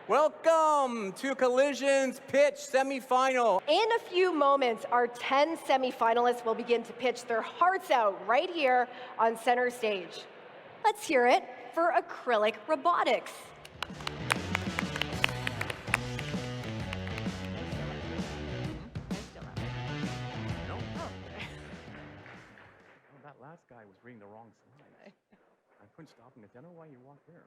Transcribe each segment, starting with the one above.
Welcome to Collision's pitch semifinal. In a few moments, our 10 semifinalists will begin to pitch their hearts out right here on center stage. Let's hear it for Acrylic Robotics. That last guy was reading the wrong slides. I couldn't stop him. I don't know why you walked there.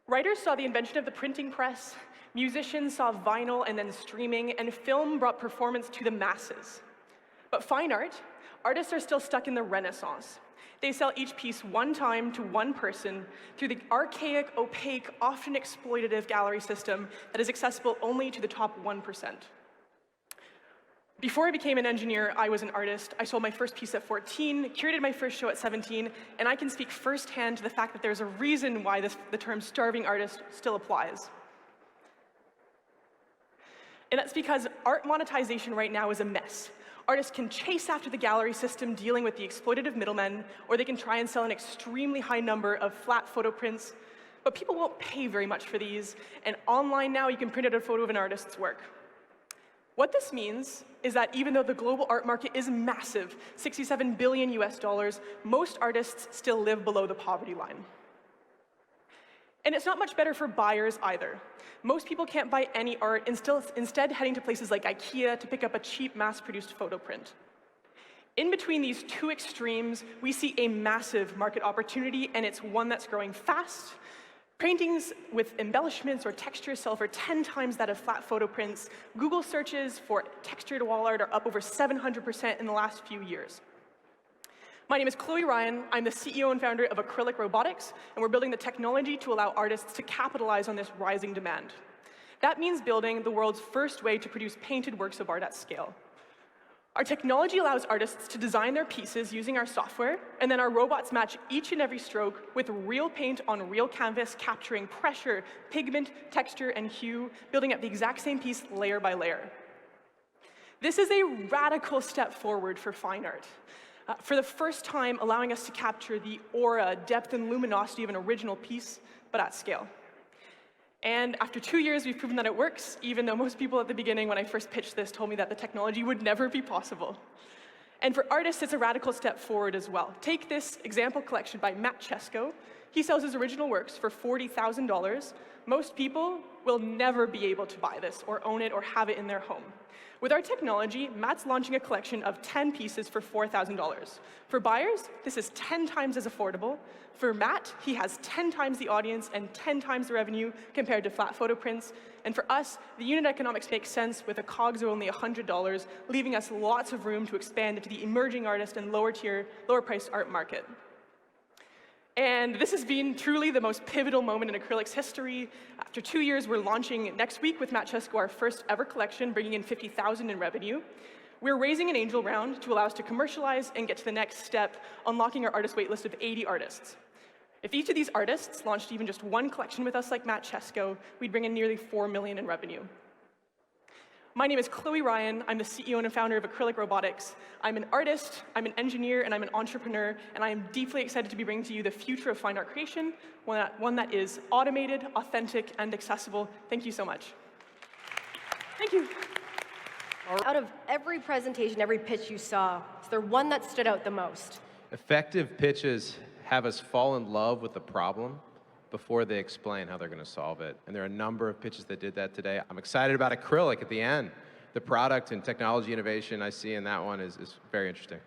Writers saw the invention of the printing press, musicians saw vinyl and then streaming, and film brought performance to the masses. But fine art, artists are still stuck in the Renaissance. They sell each piece one time to one person through the archaic, opaque, often exploitative gallery system that is accessible only to the top 1%. Before I became an engineer, I was an artist. I sold my first piece at 14, curated my first show at 17, and I can speak firsthand to the fact that there's a reason why the term starving artist still applies. And that's because art monetization right now is a mess. Artists can chase after the gallery system dealing with the exploitative middlemen, or they can try and sell an extremely high number of flat photo prints, but people won't pay very much for these, and online now you can print out a photo of an artist's work. What this means is that even though the global art market is massive, $67 billion US, most artists still live below the poverty line. And it's not much better for buyers either. Most people can't buy any art, instead heading to places like IKEA to pick up a cheap mass-produced photo print. In between these two extremes, we see a massive market opportunity, and it's one that's growing fast. Paintings with embellishments or textures sell for 10 times that of flat photo prints. Google searches for textured wall art are up over 700% in the last few years. My name is Chloe Ryan. I'm the CEO and founder of Acrylic Robotics, and we're building the technology to allow artists to capitalize on this rising demand. That means building the world's first way to produce painted works of art at scale. Our technology allows artists to design their pieces using our software, and then our robots match each and every stroke with real paint on real canvas, capturing pressure, pigment, texture, and hue, building up the exact same piece layer by layer. This is a radical step forward for fine art. For the first time, allowing us to capture the aura, depth, and luminosity of an original piece, but at scale. And after 2 years, we've proven that it works, even though most people at the beginning, when I first pitched this, told me that the technology would never be possible. And for artists, it's a radical step forward as well. Take this example collection by Matt Chesko. He sells his original works for $40,000. Most people will never be able to buy this or own it or have it in their home. With our technology, Matt's launching a collection of 10 pieces for $4,000. For buyers, this is 10 times as affordable. For Matt, he has 10 times the audience and 10 times the revenue compared to flat photo prints. And for us, the unit economics makes sense with a COGS of only $100, leaving us lots of room to expand into the emerging artist and lower-priced art market. And this has been truly the most pivotal moment in Acrylic's history. After 2 years, we're launching next week with Matt Chesko our first ever collection, bringing in $50,000 in revenue. We're raising an angel round to allow us to commercialize and get to the next step, unlocking our artist waitlist of 80 artists. If each of these artists launched even just one collection with us like Matt Chesko, we'd bring in nearly $4 million in revenue. My name is Chloe Ryan. I'm the CEO and founder of Acrylic Robotics. I'm an artist, I'm an engineer, and I'm an entrepreneur, and I am deeply excited to be bringing to you the future of fine art creation, one that is automated, authentic, and accessible. Thank you so much. Thank you. Out of every presentation, every pitch you saw, is there one that stood out the most? Effective pitches have us fall in love with the problem before they explain how they're going to solve it. And there are a number of pitches that did that today. I'm excited about Acrylic at the end. The product and technology innovation I see in that one is very interesting.